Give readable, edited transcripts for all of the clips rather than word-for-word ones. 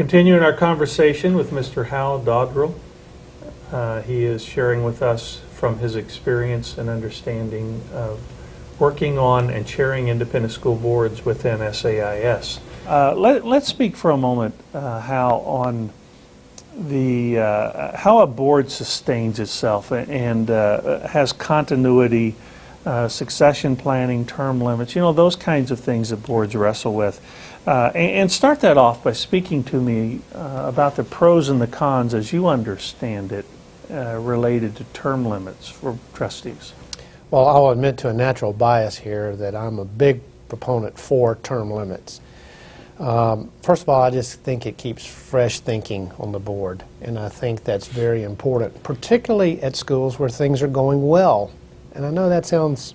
Continuing our conversation with Mr. Hal Dodrell. He is sharing with us from his experience and understanding of working on and chairing independent school boards within SAIS. Let's speak for a moment, Hal, on the how a board sustains itself and has continuity, succession planning, term limits, those kinds of things that boards wrestle with. And start that off by speaking to me about the pros and the cons as you understand it related to term limits for trustees. Well, I'll admit to a natural bias here that I'm a big proponent for term limits. First of all, I just think it keeps fresh thinking on the board, and I think that's very important, particularly at schools where things are going well. And I know that sounds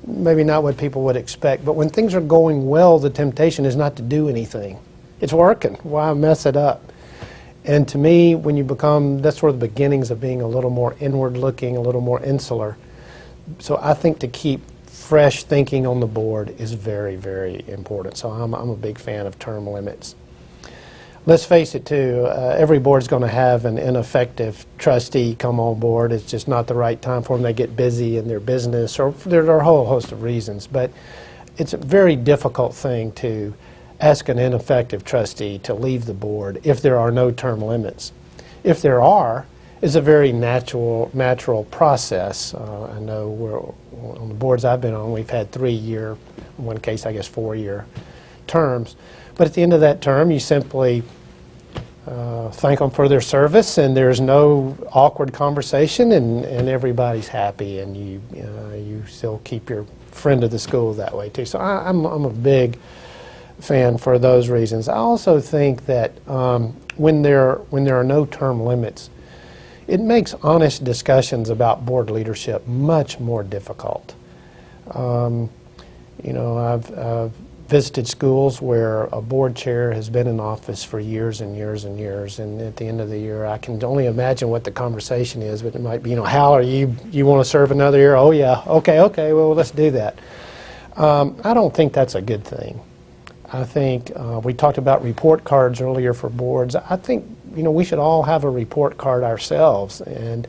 maybe not what people would expect, but when things are going well, the temptation is not to do anything. It's working. Why mess it up? And to me, when you become, that's sort of the beginnings of being a little more inward-looking, a little more insular. So I think to keep fresh thinking on the board is very, very important. So I'm a big fan of term limits. Let's face it, too, every board's going to have an ineffective trustee come on board. It's just not the right time for them. They get busy in their business, or there are a whole host of reasons. But it's a very difficult thing to ask an ineffective trustee to leave the board if there are no term limits. If there are, it's a very natural process. I know on the boards I've been on, we've had 3-year, in one case I guess 4-year terms. But at the end of that term, you simply thank them for their service, and there's no awkward conversation, and everybody's happy, and you still keep your friend of the school that way too. So I'm a big fan for those reasons. I also think that when there are no term limits, it makes honest discussions about board leadership much more difficult. I've visited schools where a board chair has been in office for years and years and years, and at the end of the year I can only imagine what the conversation is, but it might be, Hal, are you want to serve another year? Oh yeah, okay, well let's do that. I don't think that's a good thing. I think we talked about report cards earlier for boards. I think we should all have a report card ourselves, and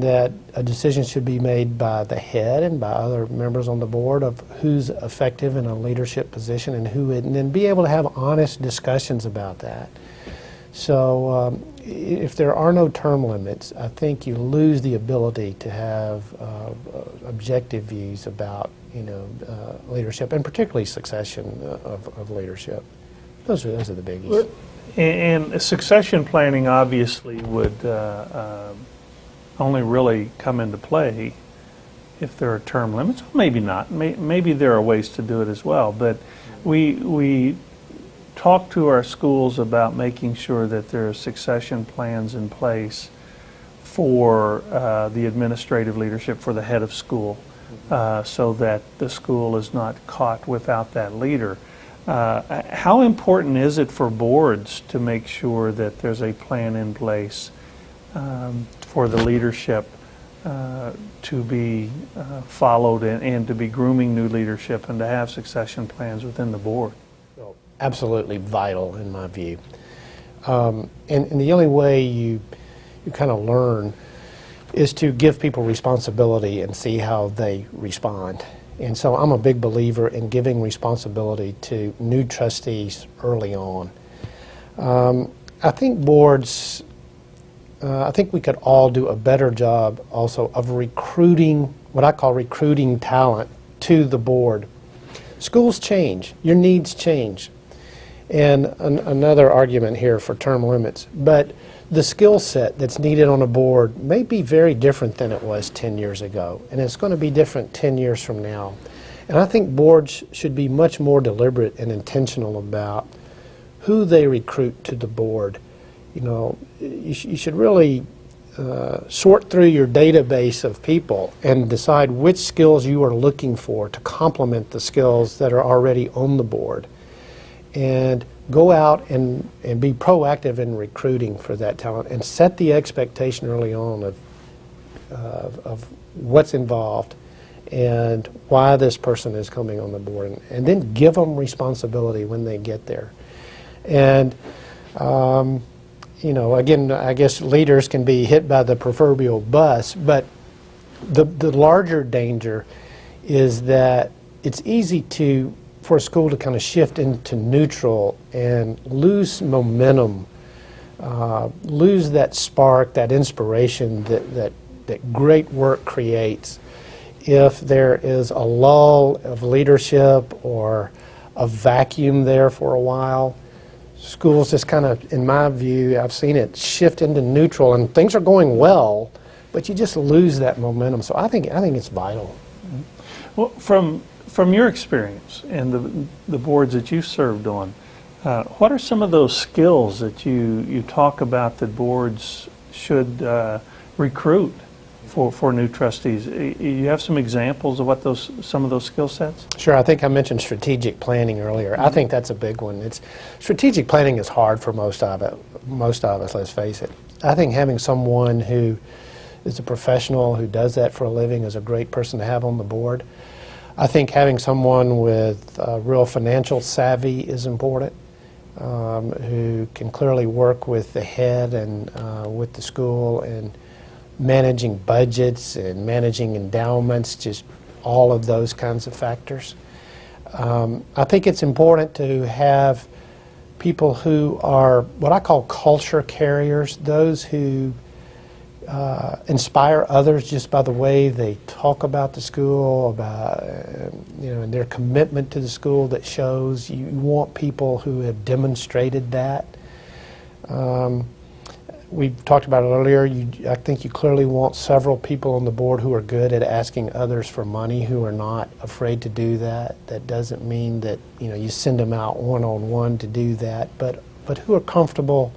that a decision should be made by the head and by other members on the board of who's effective in a leadership position and who isn't, and be able to have honest discussions about that. So if there are no term limits, I think you lose the ability to have objective views about leadership, and particularly succession of leadership. Those are the biggies. And succession planning obviously would only really come into play if there are term limits. Maybe not. Maybe there are ways to do it as well. But we talk to our schools about making sure that there are succession plans in place for the administrative leadership, for the head of school, so that the school is not caught without that leader. How important is it for boards to make sure that there's a plan in place for the leadership to be followed and to be grooming new leadership and to have succession plans within the board? Well, absolutely vital in my view. And the only way you kind of learn is to give people responsibility and see how they respond. And so I'm a big believer in giving responsibility to new trustees early on. I think boards, I think we could all do a better job also of recruiting, what I call recruiting talent to the board. Schools change, your needs change. And another argument here for term limits, but the skill set that's needed on a board may be very different than it was 10 years ago, and it's going to be different 10 years from now. And I think boards should be much more deliberate and intentional about who they recruit to the board. You should really sort through your database of people and decide which skills you are looking for to complement the skills that are already on the board. And go out and be proactive in recruiting for that talent, and set the expectation early on of what's involved and why this person is coming on the board, and then give them responsibility when they get there. And You know, again, I guess leaders can be hit by the proverbial bus, but the larger danger is that it's easy for a school to kind of shift into neutral and lose momentum, lose that spark, that inspiration that great work creates if there is a lull of leadership or a vacuum there for a while. Schools just kind of, in my view, I've seen it shift into neutral, and things are going well, but you just lose that momentum. So I think it's vital. Well, from your experience and the boards that you served on, what are some of those skills that you talk about that boards should recruit for new trustees? You have some examples of what some of those skill sets? Sure. I think I mentioned strategic planning earlier. I think that's a big one. Strategic planning is hard for most of us, let's face it. I think having someone who is a professional who does that for a living is a great person to have on the board. I think having someone with real financial savvy is important, who can clearly work with the head and with the school and managing budgets and managing endowments, just all of those kinds of factors. I think it's important to have people who are what I call culture carriers, those who inspire others just by the way they talk about the school, about and their commitment to the school that shows. You want people who have demonstrated that. We talked about it earlier. I think you clearly want several people on the board who are good at asking others for money, who are not afraid to do that. That doesn't mean that you send them out one-on-one to do that, but who are comfortable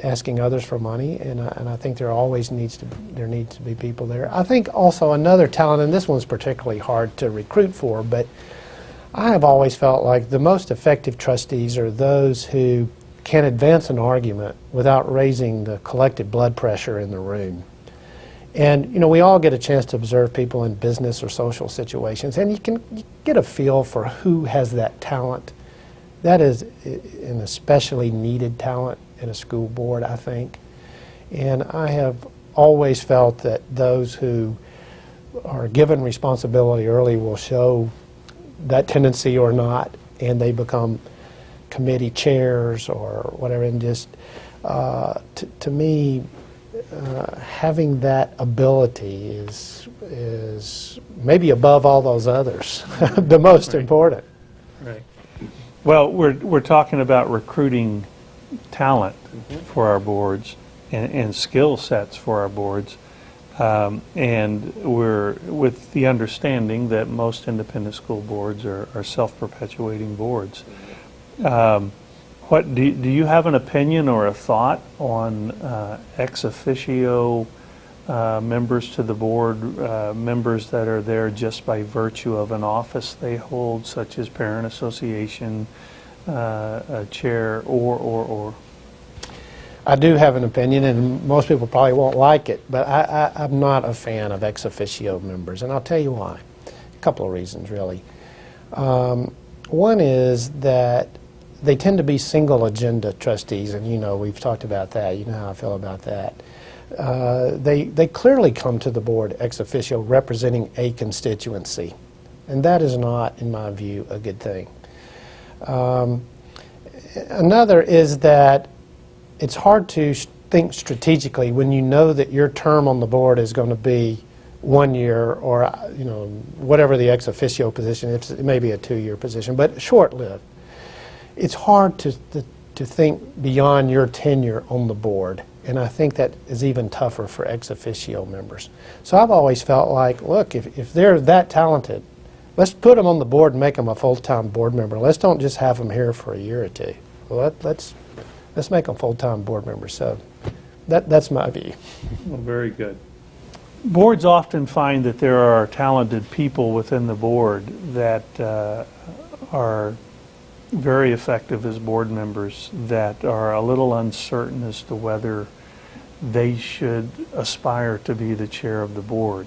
asking others for money, and I think there needs to be people there. I think also another talent, and this one's particularly hard to recruit for, but I have always felt like the most effective trustees are those who can advance an argument without raising the collective blood pressure in the room. And we all get a chance to observe people in business or social situations, and you get a feel for who has that talent. That is an especially needed talent in a school board, I think. And I have always felt that those who are given responsibility early will show that tendency or not, and they become committee chairs or whatever. And just to me, having that ability is maybe above all those others the most important. Right. Well, we're talking about recruiting talent for our boards and skill sets for our boards, and we're with the understanding that most independent school boards are self-perpetuating boards. What do you have an opinion or a thought on ex officio members to the board, members that are there just by virtue of an office they hold, such as parent association, a chair, or? I do have an opinion, and most people probably won't like it, but I'm not a fan of ex officio members, and I'll tell you why. A couple of reasons, really. One is that they tend to be single agenda trustees, and we've talked about that. You know how I feel about that. They clearly come to the board ex officio representing a constituency, and that is not, in my view, a good thing. Another is that it's hard to think strategically when you know that your term on the board is going to be 1 year, or whatever the ex officio position is. It may be a 2-year position, but short-lived. It's hard to think beyond your tenure on the board, and I think that is even tougher for ex officio members. So I've always felt like, look, if they're that talented, let's put them on the board and make them a full-time board member. Let's don't just have them here for a year or two. Well, let's make them full-time board members. So that's my view. Well, very good. Boards often find that there are talented people within the board that are very effective as board members that are a little uncertain as to whether they should aspire to be the chair of the board.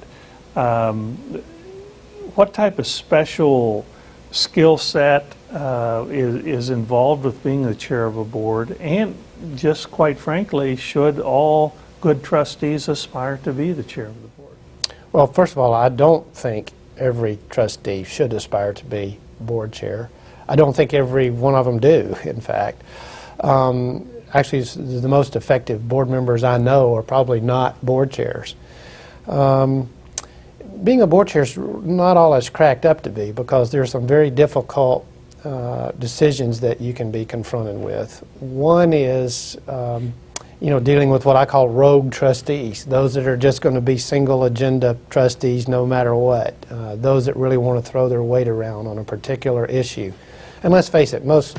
What type of special skill set is involved with being the chair of a board, and just quite frankly, should all good trustees aspire to be the chair of the board? Well, first of all, I don't think every trustee should aspire to be board chair. I don't think every one of them do, in fact. Actually, the most effective board members I know are probably not board chairs. Being a board chair is not all it's cracked up to be, because there are some very difficult decisions that you can be confronted with. One is dealing with what I call rogue trustees, those that are just going to be single agenda trustees no matter what, those that really want to throw their weight around on a particular issue. And let's face it, most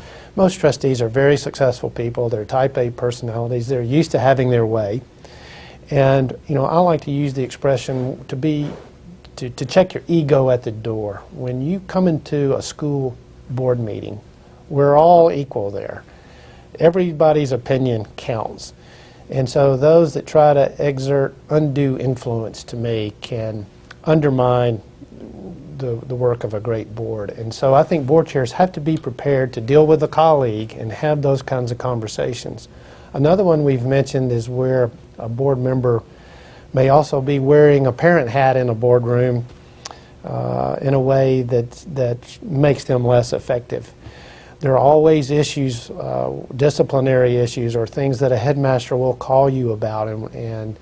trustees are very successful people. They're type A personalities. They're used to having their way. And I like to use the expression to check your ego at the door. When you come into a school board meeting, we're all equal there. Everybody's opinion counts. And so those that try to exert undue influence, to me, can undermine the work of a great board. And so I think board chairs have to be prepared to deal with a colleague and have those kinds of conversations. Another one we've mentioned is where a board member may also be wearing a parent hat in a boardroom in a way that makes them less effective. There are always issues, disciplinary issues, or things that a headmaster will call you about and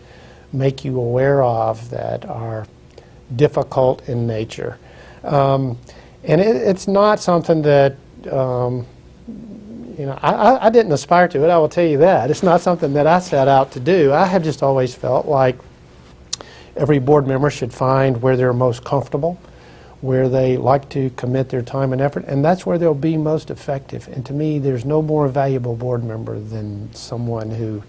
make you aware of that are difficult in nature. And it's not something that, I didn't aspire to it, I will tell you that. It's not something that I set out to do. I have just always felt like every board member should find where they're most comfortable, where they like to commit their time and effort, and that's where they'll be most effective. And to me, there's no more valuable board member than someone who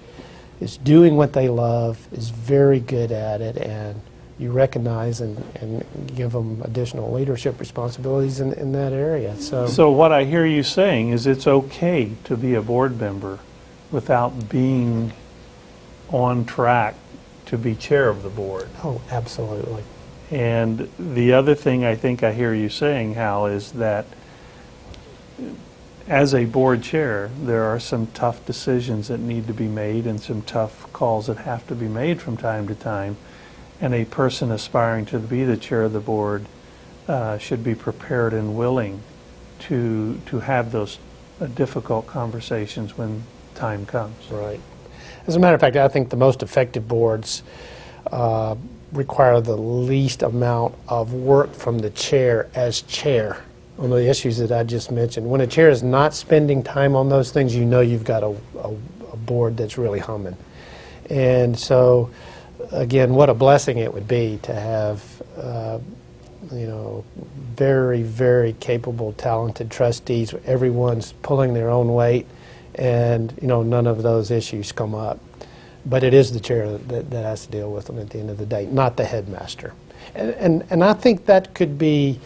is doing what they love, is very good at it, and you recognize and give them additional leadership responsibilities in that area. So what I hear you saying is it's okay to be a board member without being on track to be chair of the board. Oh, absolutely. And the other thing I think I hear you saying, Hal, is that as a board chair, there are some tough decisions that need to be made and some tough calls that have to be made from time to time. And a person aspiring to be the chair of the board should be prepared and willing to have those difficult conversations when time comes. Right. As a matter of fact, I think the most effective boards require the least amount of work from the chair as chair on the issues that I just mentioned. When a chair is not spending time on those things, you know you've got a board that's really humming. And so, again, what a blessing it would be to have very, very capable, talented trustees. Everyone's pulling their own weight, and none of those issues come up. But it is the chair that has to deal with them at the end of the day, not the headmaster. And I think that could be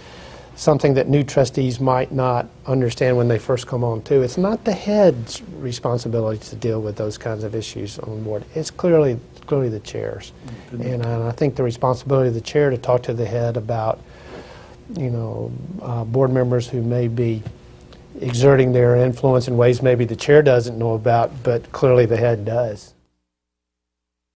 something that new trustees might not understand when they first come on too. It's not the head's responsibility to deal with those kinds of issues on board. It's clearly the chair's. And I think the responsibility of the chair to talk to the head about board members who may be exerting their influence in ways maybe the chair doesn't know about, but clearly the head does.